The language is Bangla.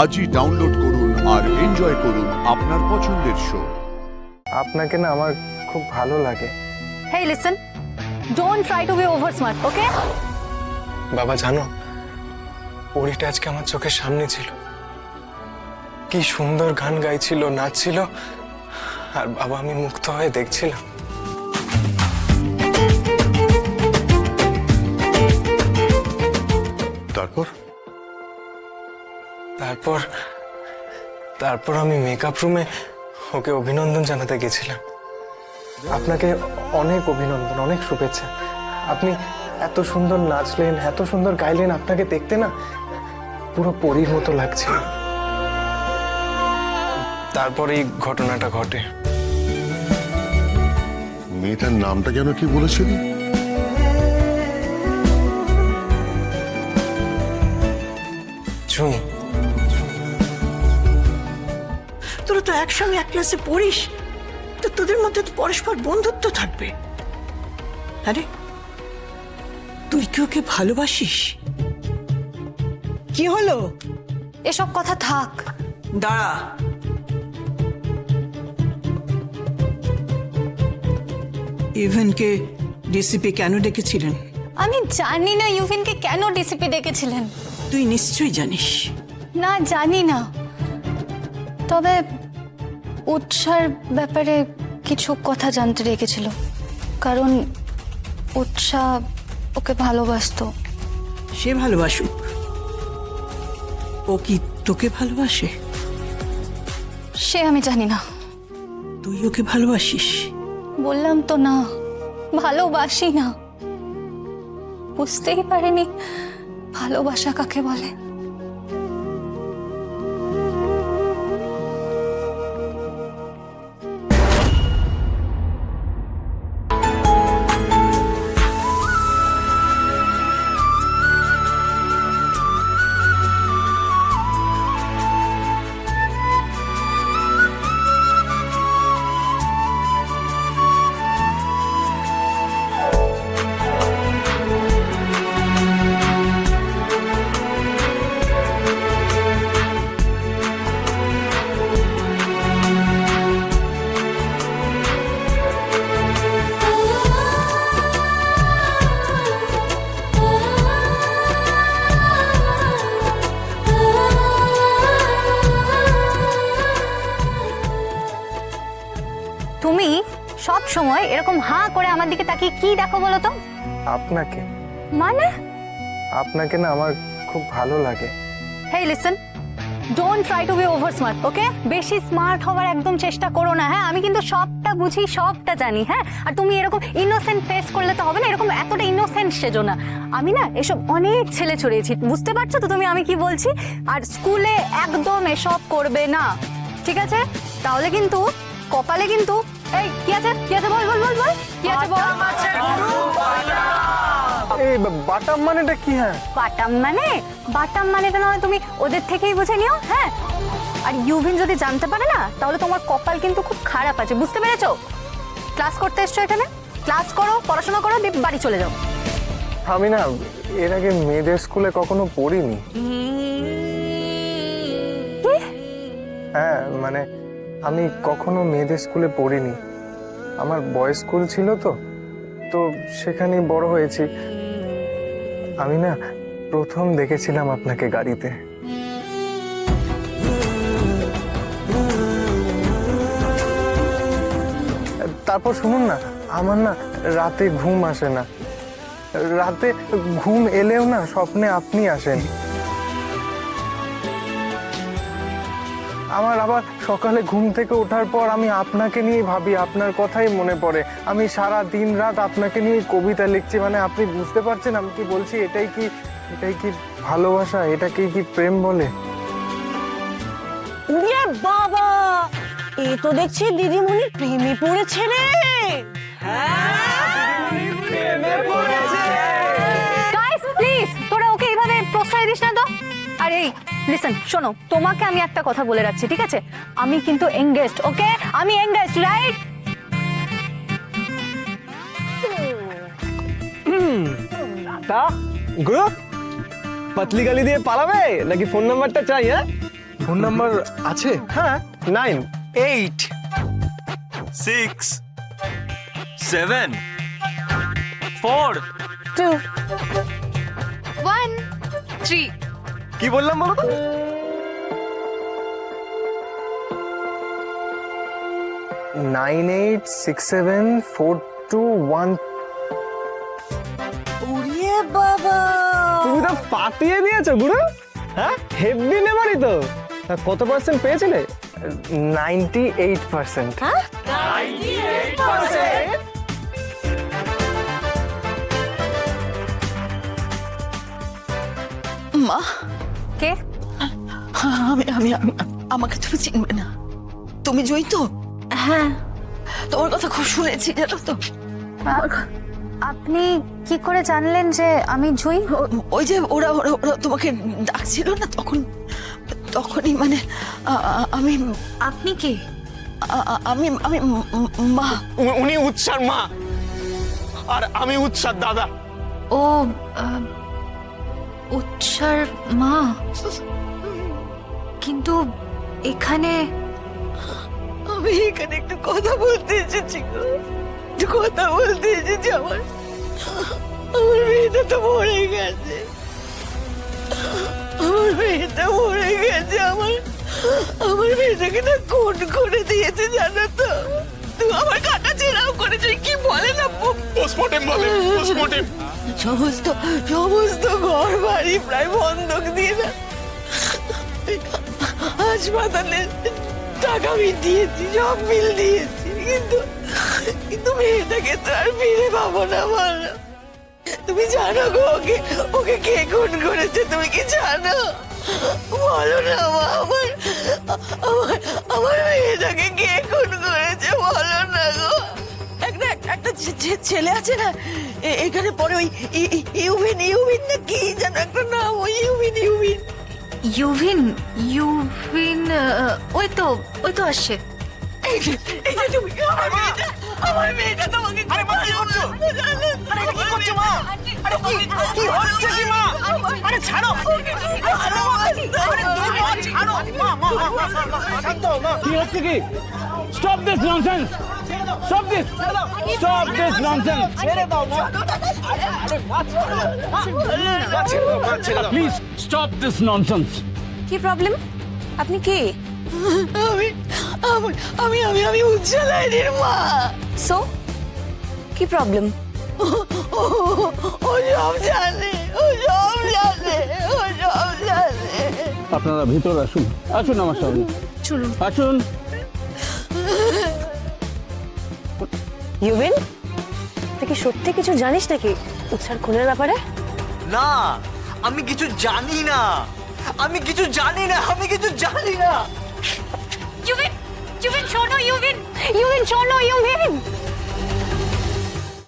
আজই ডাউনলোড করুন আর এনজয় করুন আপনার পছন্দের শো। আপনাকে না আমার খুব ভালো লাগে। Hey, listen. Don't try to be over smart, okay? বাবা জানো, পরীটা আজকে আমার চোখের সামনে ছিল। কি সুন্দর গান গাইছিল, নাচছিল, আর বাবা আমি মুগ্ধ হয়ে দেখছিলাম। তারপর তারপর তারপর আমি মেকআপ রুমে ওকে অভিনন্দন জানাতে গেছিলাম। আপনাকে অনেক অভিনন্দন, অনেক শুভেচ্ছা। আপনি এত সুন্দর নাচলেন, এত সুন্দর গাইলেন, আপনাকে দেখতে না পুরো পরীর মতো লাগছিল। তারপর এই ঘটনাটা ঘটে। মেয়েটার নামটা যেন কি বলেছিলি? জুঁই। তোরা তো একসঙ্গে এক ক্লাসে পড়িস, তো তোদের মধ্যে তো পরস্পর বন্ধুত্ব থাকবে। আরে তুই কি ওকে ভালোবাসিস? কি হলো? এসব কথা থাক। দাঁড়া, ইভেনকে ডিসিপি কেন ডেকেছিলেন? আমি জানি না ইউভিনকে কেন ডিসিপি ডেকেছিলেন। তুই নিশ্চয়ই জানিস। না, জানি না। তবে উৎসার ব্যাপারে কিছু কথা জানতে রেখেছিল, কারণ উৎসা ওকে ভালোবাসতো। সে ভালোবাসুক, ও কি তোকে ভালোবাসে? সে আমি জানি না। তুই ওকে ভালোবাসিস? বললাম তো না, ভালোবাসি না। বুঝতেই পারিনি ভালোবাসা কাকে বলে। তুমি সব সময় এরকম হাঁ করে আমার দিকে তাকিয়ে কি দেখো বলো তো? আপনাকে মানে? আপনাকে না আমার খুব ভালো লাগে। Hey listen, don't try to be over smart, okay? বেশি স্মার্ট হওয়ার একদম চেষ্টা করো না। হ্যাঁ, আমি কিন্তু সবটা বুঝি, সবটা জানি। হ্যাঁ, আর তুমি এরকম ইনোসেন্ট ফেস করলে তো হবে না। এরকম এতটা ইনোসেন্ট সেজো না। আমি না এসব অনেক ছেলে চড়িয়েছি, বুঝতে পারছো তো তুমি আমি কি বলছি? আর স্কুলে একদম এসব করবে না, ঠিক আছে? তাহলে কিন্তু কপালে কিন্তু এই কি আছে, কি আছে বল বল বল বল, কি আছে বল? এই বাটাম মানেটা কি? হ্যাঁ, বাটাম মানে, বাটাম মানেটা নয় তুমি ওদের থেকেই বুঝে নিও। হ্যাঁ, আর ইউভিন যদি জানতে পারে না, তাহলে তোমার কপাল কিন্তু খুব খারাপ আছে, বুঝতে পেরেছো? ক্লাস করতে এসছো এখানে, ক্লাস করো, পড়াশোনা করো, দিয়ে বাড়ি চলে যাও। আমি না এর আগে মেয়েদের স্কুলে কখনো পড়িনি। কি? হ্যাঁ, মানে আমি কখনো মেয়েদের স্কুলে পড়িনি। আমার বয়েজ স্কুল ছিল তো তো সেখানেই বড় হয়েছি। আমি না প্রথম দেখেছিলাম আপনাকে গাড়িতে। তারপর শুনুন না, আমার না রাতে ঘুম আসে না। রাতে ঘুম এলেও না স্বপ্নে আপনি আসেন। আমার আবার সকালে ঘুম থেকে ওঠার পর আমি আপনাকে নিয়ে ভাবি, আপনার কথাই মনে পড়ে। আমি সারা দিন রাত আপনাকে নিয়ে কবিতা লিখছি। মানে আপনি বুঝতে পারছেন আমি কি বলছি? এটাই কি ভালোবাসা? এটাকে কি প্রেম বলে? উড়ে বাবা, এ তো দেখছি দিদিমণি প্রেমে পড়েছে রে। গাইস প্লিজ, তোরা ওকে এইভাবে প্রশ্রয় দিস না তো। আর এই লিসেন, শোনো, তোমাকে আমি একটা কথা বলে রাখছি, ঠিক আছে? আমি কিন্তু এঙ্গেজড, ওকে? আমি এঙ্গেজড, রাইট? তা গুরু, पतली गली দিয়ে পালাবে নাকি ফোন নাম্বারটা চাই? হ্যাঁ ফোন নাম্বার আছে? হ্যাঁ, 9, 8 6 7 4 2 1 3 কি বললাম বলো তো? 986742 ওরে বাবা, তুমি তো পাতিয়ে দিয়েছো গুরু। হ্যাঁ, হেভি নেবারই তো। তা কত পার্সেন্ট পেয়েছিলে? 98%। হ্যাঁ? মা, কে? আমি আমি আমি- আমাকে তুমি চিনবে না। তুমি জয়ী তো? হ্যাঁ। তোমার কথা খুব শুনেছি, জানো তো। আপনি কি করে জানলেন যে আমি জুই? ওই যে ওরা ওরা ওরা তোমাকে ডাকছিল না, তখনই মানে আমি আপনি কে? আমি আমি মা। উনি উৎসার মা আর আমি উৎসার দাদা। ও উৎসার মা, কিন্তু এখানে আমি এখানে একটু কথা বলতে এসেছি গো। একটু কথা বলতে এসেছি। আমার মেয়েটা তো মরে গেছে। আমার মেয়েটা মরে গেছে। আমার মেয়েটাকে না খুন করে দিয়েছে, জানো তো। তুই আমার কাটা ছেড়াও করেছে, কি বলে না, পোস্টমর্টেম বলে, পোস্টমর্টেম। সমস্ত সমস্ত ঘর বাড়ি প্রায় বন্ধক দিয়ে না হাসপাতালে টাকা দিয়েছি, সব বিল দিয়েছি, কিন্তু মেয়েটাকে তো আর ফিরে পাবো না। বলো, তুমি জানো গো ওকে ওকে কে খুন করেছে? তুমি কি জানো? বলো না মা, আমার আমার মেয়েটাকে কে খুন করেছে? বলো না গো। একটা ছেলে আছে না এখানে পরে, ওই ইউভিন না কি যেন একটা নাম, ওই ইউভিন। ইউভিন ওই তো আসছে। এই যে তুমি, আমার মেয়েটা তোমাকে আরে মা, কি করছো? আরে এটা কি করছো মা? আরে কি হচ্ছে কি মা? আরে ছাড়ো। আরে তুমি মা ছাড়ো। মা শান্ত হও মা। কি হচ্ছে কি? Stop this nonsense, stop this, stop this nonsense, ছেড়ে দাও মা। আরে মা ছেড়ে দাও। মা ছেড়ে দাও, মা ছেড়ে দাও। Please stop this nonsense. কি প্রবলেম? আপনি কে? আমি আমি আমি আমি আমি উজ্জ্বলাইনের মা। সো কি প্রবলেম? ও সব জানে, ও সব জানে, ও সব জানে। আপনারা ভিতর আসুন, আসুন আমার সঙ্গে, চলুন। আসুন। ইউভিন, তুই কি সত্যি কিছু জানিস নাকি উৎসার খুনের ব্যাপারে? না, আমি কিছু জানি না। আমি কিছু জানি না। আমি কিছু জানি না। ইউভিন শোনো, ইউভিন শোনো, ইউভিন